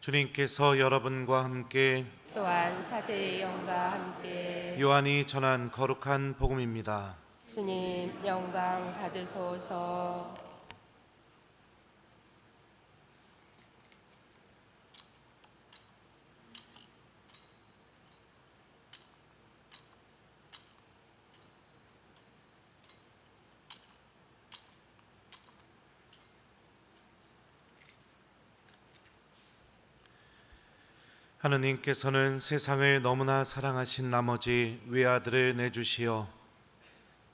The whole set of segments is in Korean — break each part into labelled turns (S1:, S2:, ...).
S1: 주님께서 여러분과 함께
S2: 또한 사제의 영과 함께
S1: 요한이 전한 거룩한 복음입니다.
S2: 주님 영광 받으소서.
S1: 하느님께서는 세상을 너무나 사랑하신 나머지 외아들을 내주시어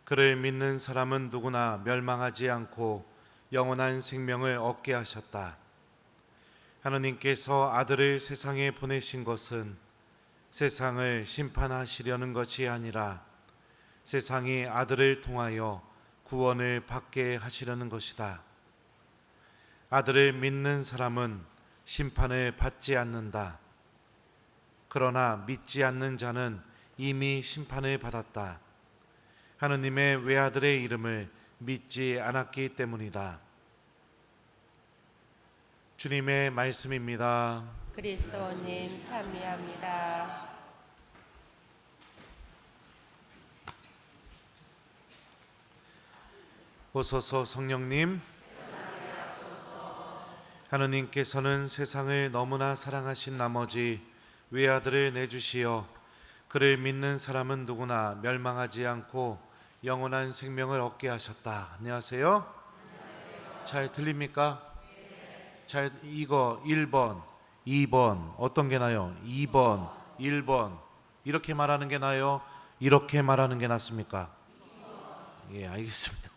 S1: 그를 믿는 사람은 누구나 멸망하지 않고 영원한 생명을 얻게 하셨다. 하느님께서 아들을 세상에 보내신 것은 세상을 심판하시려는 것이 아니라 세상이 아들을 통하여 구원을 받게 하시려는 것이다. 아들을 믿는 사람은 심판을 받지 않는다. 그러나 믿지 않는 자는 이미 심판을 받았다. 하느님의 외아들의 이름을 믿지 않았기 때문이다. 주님의 말씀입니다.
S2: 그리스도님 참미합니다.
S1: 오소서 성령님. 하느님께서는 세상을 너무나 사랑하신 나머지 외아들을 내주시어 그를 믿는 사람은 누구나 멸망하지 않고 영원한 생명을 얻게 하셨다. 안녕하세요. 잘 들립니까? 잘 이거 1번, 2번 어떤 게 나요? 2번, 1번 이렇게 말하는 게 나요? 이렇게 말하는 게 낫습니까? 예, 알겠습니다.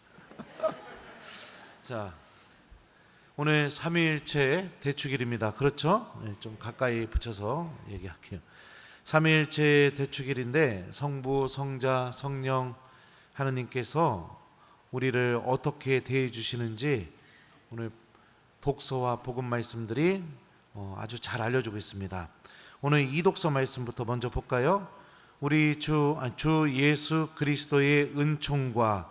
S1: 자, 오늘 삼위일체 대축일입니다. 그렇죠? 네, 좀 가까이 붙여서 얘기할게요. 삼위일체 대축일인데 성부, 성자, 성령 하느님께서 우리를 어떻게 대해 주시는지 오늘 독서와 복음 말씀들이 아주 잘 알려주고 있습니다. 오늘 이 독서 말씀부터 먼저 볼까요? 우리 주 예수 그리스도의 은총과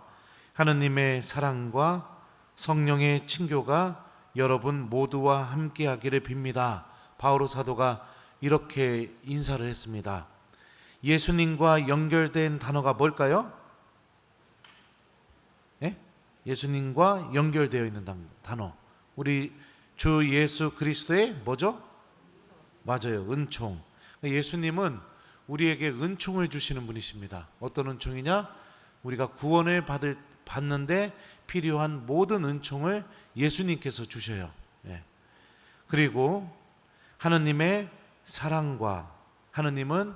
S1: 하느님의 사랑과 성령의 친교가 여러분 모두와 함께 하기를 빕니다. 바오로 사도가 이렇게 인사를 했습니다. 예수님과 연결된 단어가 뭘까요? 예? 예수님과 연결되어 있는 단어. 우리 주 예수 그리스도의 뭐죠? 맞아요. 은총. 예수님은 우리에게 은총을 주시는 분이십니다. 어떤 은총이냐? 우리가 구원을 받는데 필요한 모든 은총을 예수님께서 주셔요. 예. 그리고 하느님의 사랑과 하느님은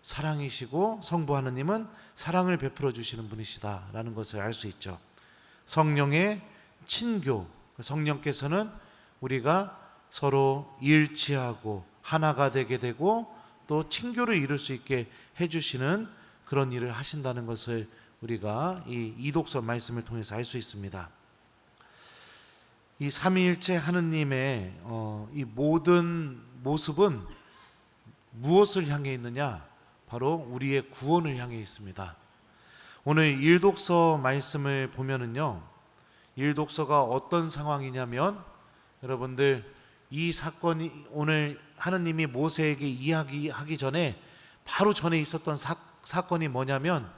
S1: 사랑이시고 성부 하느님은 사랑을 베풀어 주시는 분이시다라는 것을 알 수 있죠. 성령의 친교, 성령께서는 우리가 서로 일치하고 하나가 되게 되고 또 친교를 이룰 수 있게 해주시는 그런 일을 하신다는 것을 우리가 이 이독서 말씀을 통해서 알 수 있습니다. 이 삼위일체 하느님의 이 모든 모습은 무엇을 향해 있느냐? 바로 우리의 구원을 향해 있습니다. 오늘 일독서 말씀을 보면은요, 일독서가 어떤 상황이냐면 여러분들 이 사건이 오늘 하느님이 모세에게 이야기하기 전에 바로 전에 있었던 사건이 뭐냐면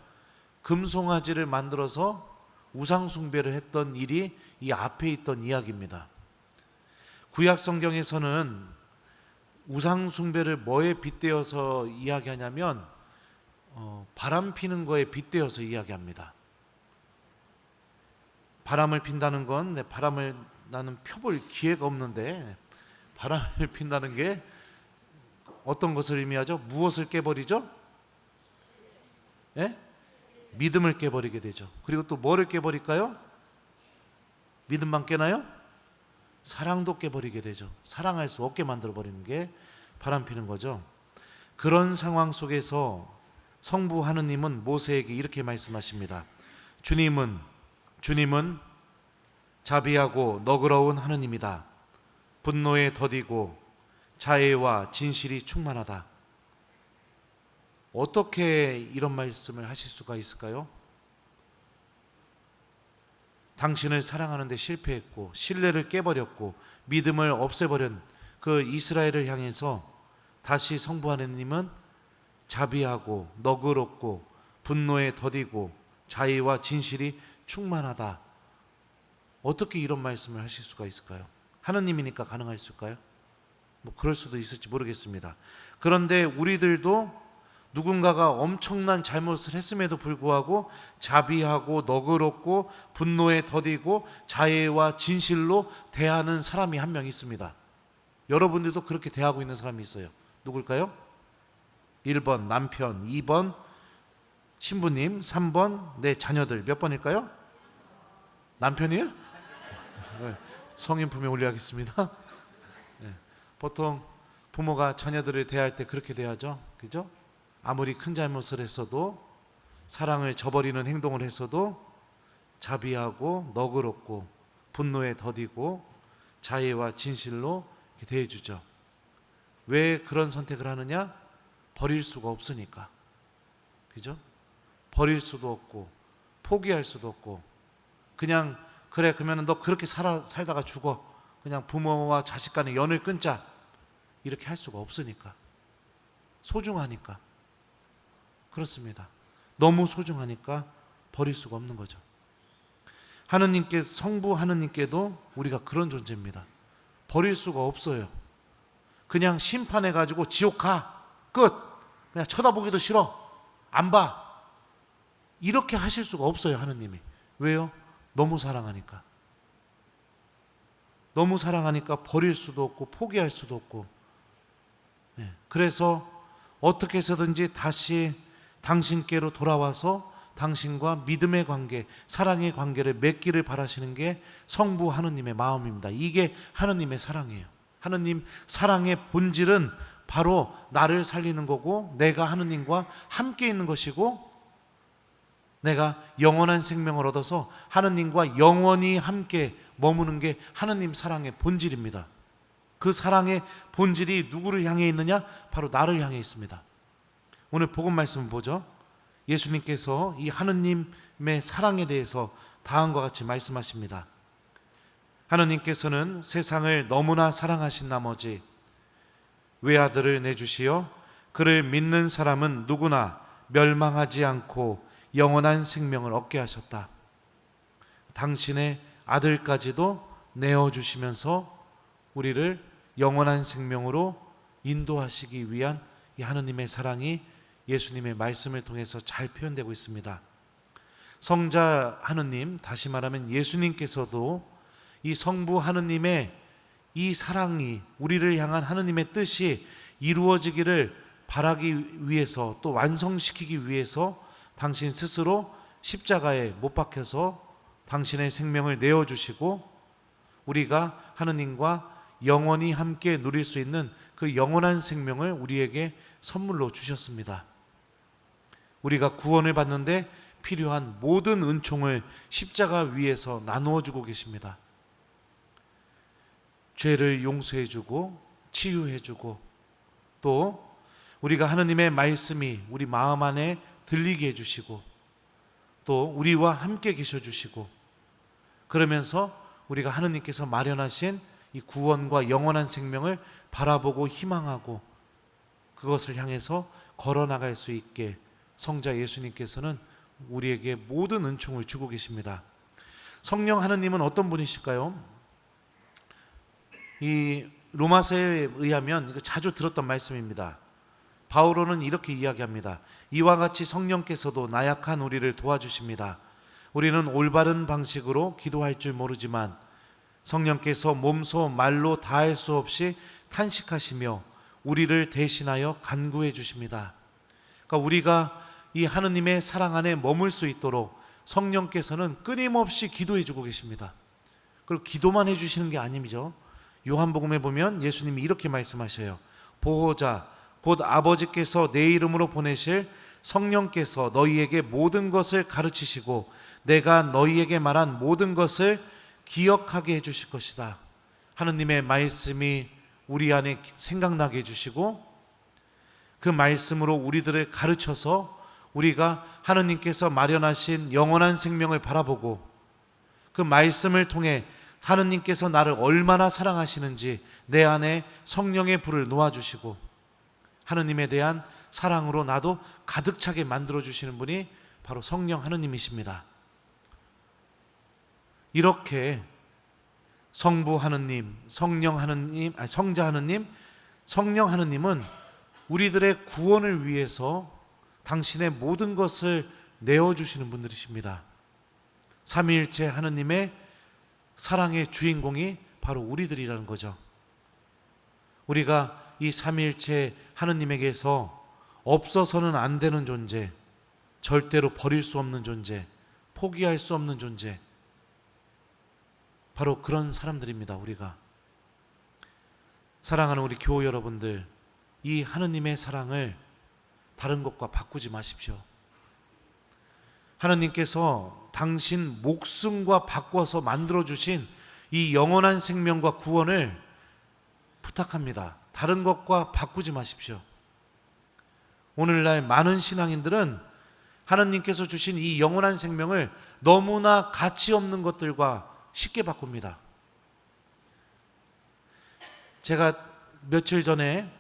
S1: 금송아지를 만들어서 우상 숭배를 했던 일이 이 앞에 있던 이야기입니다. 구약 성경에서는 우상 숭배를 뭐에 빗대어서 이야기하냐면 바람 피는 거에 빗대어서 이야기합니다. 바람을 핀다는 건 바람을 나는 펴볼 기회가 없는데 바람을 핀다는 게 어떤 것을 의미하죠? 무엇을 깨버리죠? 예? 믿음을 깨버리게 되죠. 그리고 또 뭐를 깨버릴까요? 믿음만 깨나요? 사랑도 깨버리게 되죠. 사랑할 수 없게 만들어버리는 게 바람피는 거죠. 그런 상황 속에서 성부 하느님은 모세에게 이렇게 말씀하십니다. 주님은 자비하고 너그러운 하느님이다. 분노에 더디고 자애와 진실이 충만하다. 어떻게 이런 말씀을 하실 수가 있을까요? 당신을 사랑하는데 실패했고 신뢰를 깨버렸고 믿음을 없애버린 그 이스라엘을 향해서 다시 성부 하느님은 자비하고 너그럽고 분노에 더디고 자애와 진실이 충만하다. 어떻게 이런 말씀을 하실 수가 있을까요? 하느님이니까 가능할 수 있을까요? 뭐 그럴 수도 있을지 모르겠습니다. 그런데 우리들도 누군가가 엄청난 잘못을 했음에도 불구하고 자비하고 너그럽고 분노에 더디고 자애와 진실로 대하는 사람이 한 명 있습니다. 여러분들도 그렇게 대하고 있는 사람이 있어요. 누굴까요? 1번 남편, 2번 신부님, 3번 내 자녀들. 몇 번일까요? 남편이에요? 성인 품에 올려야겠습니다. 보통 부모가 자녀들을 대할 때 그렇게 대하죠. 그죠? 아무리 큰 잘못을 했어도, 사랑을 저버리는 행동을 했어도 자비하고 너그럽고 분노에 더디고 자애와 진실로 이렇게 대해주죠. 왜 그런 선택을 하느냐? 버릴 수가 없으니까. 그죠? 버릴 수도 없고 포기할 수도 없고, 그냥 그래 그러면 너 그렇게 살다가 죽어, 그냥 부모와 자식 간의 연을 끊자, 이렇게 할 수가 없으니까. 소중하니까. 그렇습니다. 너무 소중하니까 버릴 수가 없는 거죠. 하느님께, 성부 하느님께도 우리가 그런 존재입니다. 버릴 수가 없어요. 그냥 심판해가지고 지옥 가, 끝, 그냥 쳐다보기도 싫어, 안 봐, 이렇게 하실 수가 없어요. 하느님이. 왜요? 너무 사랑하니까. 너무 사랑하니까 버릴 수도 없고 포기할 수도 없고. 그래서 어떻게 해서든지 다시 당신께로 돌아와서 당신과 믿음의 관계, 사랑의 관계를 맺기를 바라시는 게 성부 하느님의 마음입니다. 이게 하느님의 사랑이에요. 하느님 사랑의 본질은 바로 나를 살리는 거고, 내가 하느님과 함께 있는 것이고, 내가 영원한 생명을 얻어서 하느님과 영원히 함께 머무는 게 하느님 사랑의 본질입니다. 그 사랑의 본질이 누구를 향해 있느냐? 바로 나를 향해 있습니다. 오늘 복음 말씀을 보죠. 예수님께서 이 하느님의 사랑에 대해서 다음과 같이 말씀하십니다. 하느님께서는 세상을 너무나 사랑하신 나머지 외아들을 내주시어 그를 믿는 사람은 누구나 멸망하지 않고 영원한 생명을 얻게 하셨다. 당신의 아들까지도 내어주시면서 우리를 영원한 생명으로 인도하시기 위한 이 하느님의 사랑이 예수님의 말씀을 통해서 잘 표현되고 있습니다. 성자 하느님, 다시 말하면 예수님께서도 이 성부 하느님의 이 사랑이, 우리를 향한 하느님의 뜻이 이루어지기를 바라기 위해서, 또 완성시키기 위해서 당신 스스로 십자가에 못 박혀서 당신의 생명을 내어주시고, 우리가 하느님과 영원히 함께 누릴 수 있는 그 영원한 생명을 우리에게 선물로 주셨습니다. 우리가 구원을 받는데 필요한 모든 은총을 십자가 위에서 나누어 주고 계십니다. 죄를 용서해 주고 치유해 주고, 또 우리가 하느님의 말씀이 우리 마음 안에 들리게 해 주시고, 또 우리와 함께 계셔 주시고, 그러면서 우리가 하느님께서 마련하신 이 구원과 영원한 생명을 바라보고 희망하고 그것을 향해서 걸어나갈 수 있게 성자 예수님께서는 우리에게 모든 은총을 주고 계십니다. 성령 하느님은 어떤 분이실까요? 이 로마서에 의하면 이거 자주 들었던 말씀입니다. 바오로는 이렇게 이야기합니다. 이와 같이 성령께서도 나약한 우리를 도와주십니다. 우리는 올바른 방식으로 기도할 줄 모르지만 성령께서 몸소 말로 다할 수 없이 탄식하시며 우리를 대신하여 간구해 주십니다. 그러니까 우리가 이 하느님의 사랑 안에 머물 수 있도록 성령께서는 끊임없이 기도해 주고 계십니다. 그리고 기도만 해 주시는 게 아니죠. 요한복음에 보면 예수님이 이렇게 말씀하셔요. 보호자 곧 아버지께서 내 이름으로 보내실 성령께서 너희에게 모든 것을 가르치시고 내가 너희에게 말한 모든 것을 기억하게 해 주실 것이다. 하느님의 말씀이 우리 안에 생각나게 해 주시고, 그 말씀으로 우리들을 가르쳐서 우리가 하느님께서 마련하신 영원한 생명을 바라보고, 그 말씀을 통해 하느님께서 나를 얼마나 사랑하시는지 내 안에 성령의 불을 놓아주시고 하느님에 대한 사랑으로 나도 가득 차게 만들어주시는 분이 바로 성령 하느님이십니다. 이렇게 성부 하느님, 성령 하느님, 성자 하느님, 성령 하느님은 우리들의 구원을 위해서 당신의 모든 것을 내어주시는 분들이십니다. 삼위일체 하느님의 사랑의 주인공이 바로 우리들이라는 거죠. 우리가 이 삼위일체 하느님에게서 없어서는 안 되는 존재, 절대로 버릴 수 없는 존재, 포기할 수 없는 존재, 바로 그런 사람들입니다. 우리가 사랑하는 우리 교우 여러분들, 이 하느님의 사랑을 다른 것과 바꾸지 마십시오. 하느님께서 당신 목숨과 바꿔서 만들어주신 이 영원한 생명과 구원을 부탁합니다. 다른 것과 바꾸지 마십시오. 오늘날 많은 신앙인들은 하느님께서 주신 이 영원한 생명을 너무나 가치 없는 것들과 쉽게 바꿉니다. 제가 며칠 전에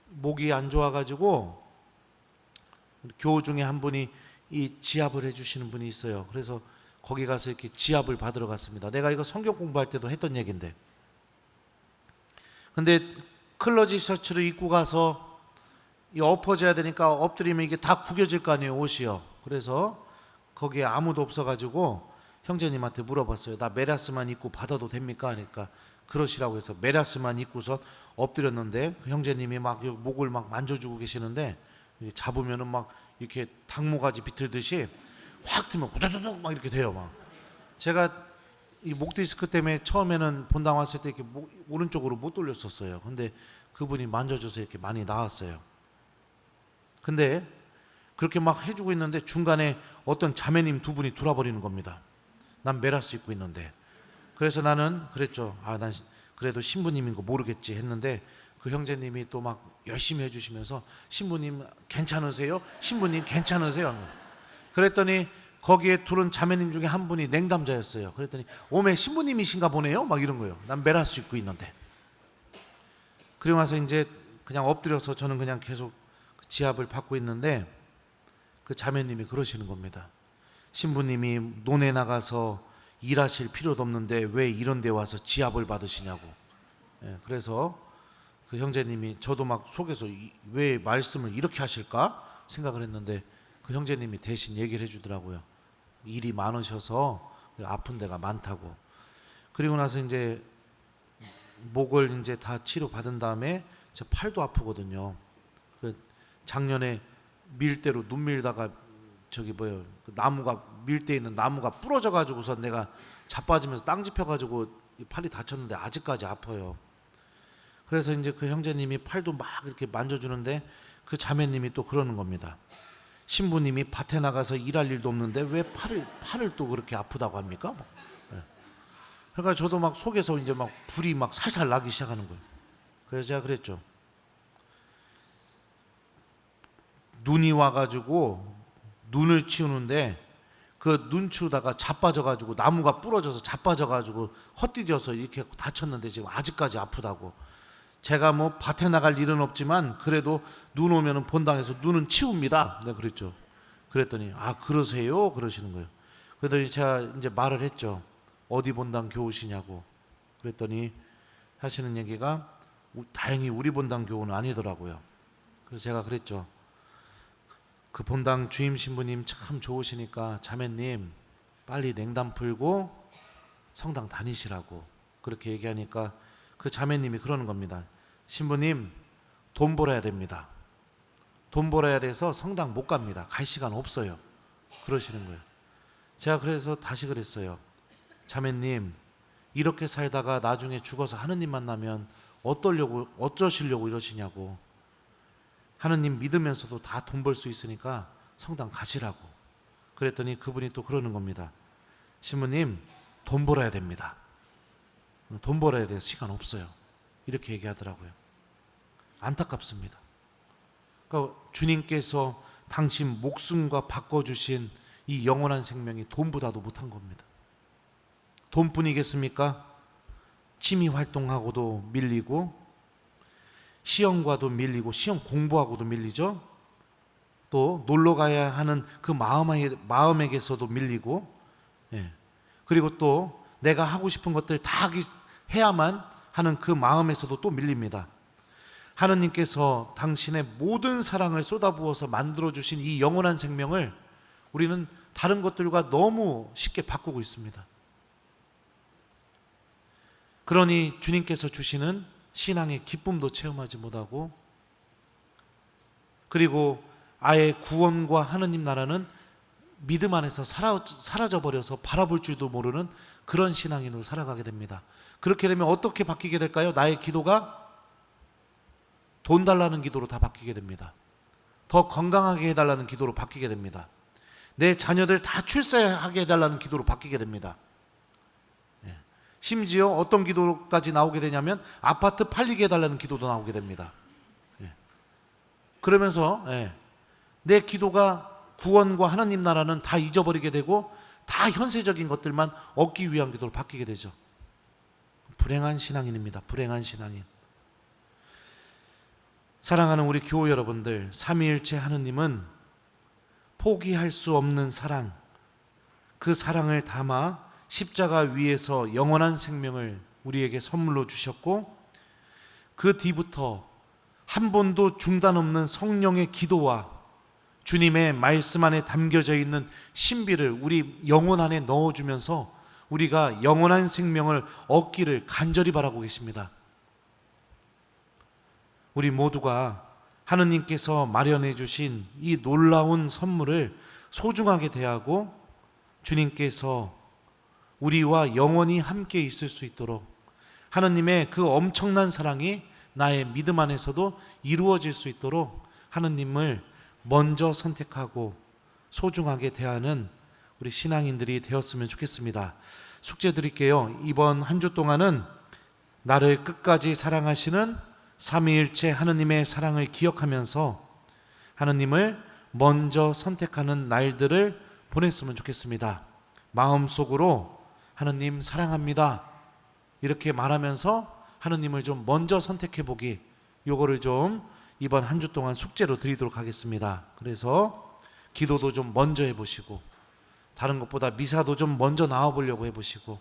S1: 목이 안 좋아가지고 교우 중에 한 분이 이 지압을 해주시는 분이 있어요. 그래서 거기 가서 이렇게 지압을 받으러 갔습니다. 내가 이거 성경 공부할 때도 했던 얘기인데, 근데 클러지 셔츠를 입고 가서 엎어져야 되니까 엎드리면 이게 다 구겨질 거 아니에요, 옷이요. 그래서 거기에 아무도 없어가지고 형제님한테 물어봤어요. 나 메라스만 입고 받아도 됩니까? 하니까 그러시라고 해서 메라스만 입고서 엎드렸는데 그 형제님이 막 목을 막 만져주고 계시는데 잡으면은 막 이렇게 닭모가지 비틀듯이 확 트면 우다다닥 막 이렇게 돼요. 막 제가 이 목 디스크 때문에 처음에는 본당 왔을 때 이렇게 오른쪽으로 못 돌렸었어요. 근데 그분이 만져줘서 이렇게 많이 나았어요. 근데 그렇게 막 해주고 있는데 중간에 어떤 자매님 두 분이 돌아버리는 겁니다. 난 메라스 입고 있는데. 그래서 나는 그랬죠. 난 그래도 신부님인 거 모르겠지 했는데 그 형제님이 또 막 열심히 해주시면서 신부님 괜찮으세요? 신부님 괜찮으세요? 그랬더니 거기에 둘은 자매님 중에 한 분이 냉담자였어요. 그랬더니 오메 신부님이신가 보네요? 막 이런 거예요. 난 메라스 입고 있는데. 그리고 나서 이제 그냥 엎드려서 저는 그냥 계속 지압을 받고 있는데 그 자매님이 그러시는 겁니다. 신부님이 논에 나가서 일하실 필요도 없는데 왜 이런 데 와서 지압을 받으시냐고. 그래서 그 형제님이 저도 막 속에서 왜 말씀을 이렇게 하실까 생각을 했는데 그 형제님이 대신 얘기를 해주더라고요. 일이 많으셔서 아픈 데가 많다고. 그리고 나서 이제 목을 이제 다 치료 받은 다음에 제 팔도 아프거든요. 그 작년에 밀대로 눈 밀다가 그 나무가 밀대에 있는 나무가 부러져 가지고서 내가 자빠지면서 땅 짚혀 가지고 팔이 다쳤는데 아직까지 아파요. 그래서 이제 그 형제님이 팔도 막 이렇게 만져주는데 그 자매님이 또 그러는 겁니다. 신부님이 밭에 나가서 일할 일도 없는데 왜 팔을 또 그렇게 아프다고 합니까? 그러니까 저도 막 속에서 이제 막 불이 막 살살 나기 시작하는 거예요. 그래서 제가 그랬죠. 눈이 와가지고 눈을 치우는데 그 눈 치우다가 자빠져가지고 나무가 부러져서 자빠져가지고 헛디뎌서 이렇게 다쳤는데 지금 아직까지 아프다고. 제가 뭐 밭에 나갈 일은 없지만 그래도 눈 오면은 본당에서 눈은 치웁니다. 내가 그랬죠. 그랬더니 그러세요? 그러시는 거예요. 그랬더니 제가 이제 말을 했죠. 어디 본당 교우시냐고. 그랬더니 하시는 얘기가 다행히 우리 본당 교우는 아니더라고요. 그래서 제가 그랬죠. 그 본당 주임 신부님 참 좋으시니까 자매님 빨리 냉담 풀고 성당 다니시라고 그렇게 얘기하니까 그 자매님이 그러는 겁니다. 신부님 돈 벌어야 됩니다. 돈 벌어야 돼서 성당 못 갑니다. 갈 시간 없어요. 그러시는 거예요. 제가 그래서 다시 그랬어요. 자매님 이렇게 살다가 나중에 죽어서 하느님 만나면 어쩌시려고 이러시냐고. 하느님 믿으면서도 다 돈 벌 수 있으니까 성당 가시라고. 그랬더니 그분이 또 그러는 겁니다. 신부님 돈 벌어야 됩니다. 돈 벌어야 돼서 시간 없어요. 이렇게 얘기하더라고요. 안타깝습니다. 그러니까 주님께서 당신 목숨과 바꿔주신 이 영원한 생명이 돈보다도 못한 겁니다. 돈뿐이겠습니까? 취미 활동하고도 밀리고, 시험과도 밀리고, 시험 공부하고도 밀리죠. 또 놀러 가야 하는 그 마음에게서도 밀리고, 예. 그리고 또 내가 하고 싶은 것들 다 해야만 하는 그 마음에서도 또 밀립니다. 하느님께서 당신의 모든 사랑을 쏟아부어서 만들어주신 이 영원한 생명을 우리는 다른 것들과 너무 쉽게 바꾸고 있습니다. 그러니 주님께서 주시는 신앙의 기쁨도 체험하지 못하고, 그리고 아예 구원과 하느님 나라는 믿음 안에서 사라져버려서 바라볼 줄도 모르는 그런 신앙인으로 살아가게 됩니다. 그렇게 되면 어떻게 바뀌게 될까요? 나의 기도가 돈 달라는 기도로 다 바뀌게 됩니다. 더 건강하게 해달라는 기도로 바뀌게 됩니다. 내 자녀들 다 출세하게 해달라는 기도로 바뀌게 됩니다. 심지어 어떤 기도까지 나오게 되냐면 아파트 팔리게 해달라는 기도도 나오게 됩니다. 그러면서 내 기도가 구원과 하나님 나라는 다 잊어버리게 되고 다 현세적인 것들만 얻기 위한 기도로 바뀌게 되죠. 불행한 신앙인입니다. 불행한 신앙인. 사랑하는 우리 교우 여러분들, 삼위일체 하느님은 포기할 수 없는 사랑, 그 사랑을 담아 십자가 위에서 영원한 생명을 우리에게 선물로 주셨고, 그 뒤부터 한 번도 중단 없는 성령의 기도와 주님의 말씀 안에 담겨져 있는 신비를 우리 영혼 안에 넣어주면서 우리가 영원한 생명을 얻기를 간절히 바라고 계십니다. 우리 모두가 하느님께서 마련해 주신 이 놀라운 선물을 소중하게 대하고 주님께서 우리와 영원히 함께 있을 수 있도록 하느님의 그 엄청난 사랑이 나의 믿음 안에서도 이루어질 수 있도록 하느님을 먼저 선택하고 소중하게 대하는 우리 신앙인들이 되었으면 좋겠습니다. 숙제 드릴게요. 이번 한 주 동안은 나를 끝까지 사랑하시는 삼위일체 하느님의 사랑을 기억하면서 하느님을 먼저 선택하는 날들을 보냈으면 좋겠습니다. 마음속으로 하느님 사랑합니다 이렇게 말하면서 하느님을 좀 먼저 선택해 보기, 요거를 좀 이번 한 주 동안 숙제로 드리도록 하겠습니다. 그래서 기도도 좀 먼저 해보시고, 다른 것보다 미사도 좀 먼저 나와보려고 해보시고,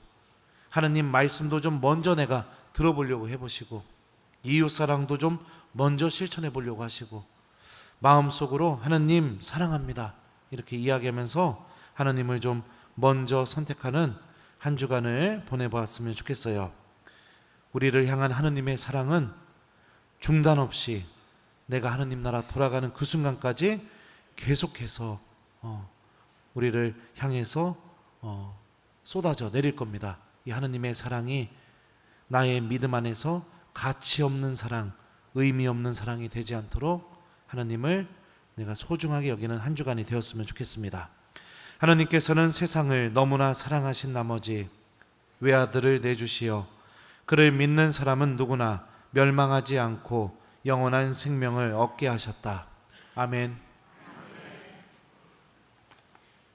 S1: 하느님 말씀도 좀 먼저 내가 들어보려고 해보시고, 이웃사랑도 좀 먼저 실천해 보려고 하시고, 마음속으로 하느님 사랑합니다 이렇게 이야기하면서 하느님을 좀 먼저 선택하는 한 주간을 보내보았으면 좋겠어요. 우리를 향한 하느님의 사랑은 중단 없이 내가 하느님 나라 돌아가는 그 순간까지 계속해서 우리를 향해서 쏟아져 내릴 겁니다. 이 하느님의 사랑이 나의 믿음 안에서 가치 없는 사랑, 의미 없는 사랑이 되지 않도록 하느님을 내가 소중하게 여기는 한 주간이 되었으면 좋겠습니다. 하느님께서는 세상을 너무나 사랑하신 나머지 외아들을 내주시어 그를 믿는 사람은 누구나 멸망하지 않고 영원한 생명을 얻게 하셨다. 아멘.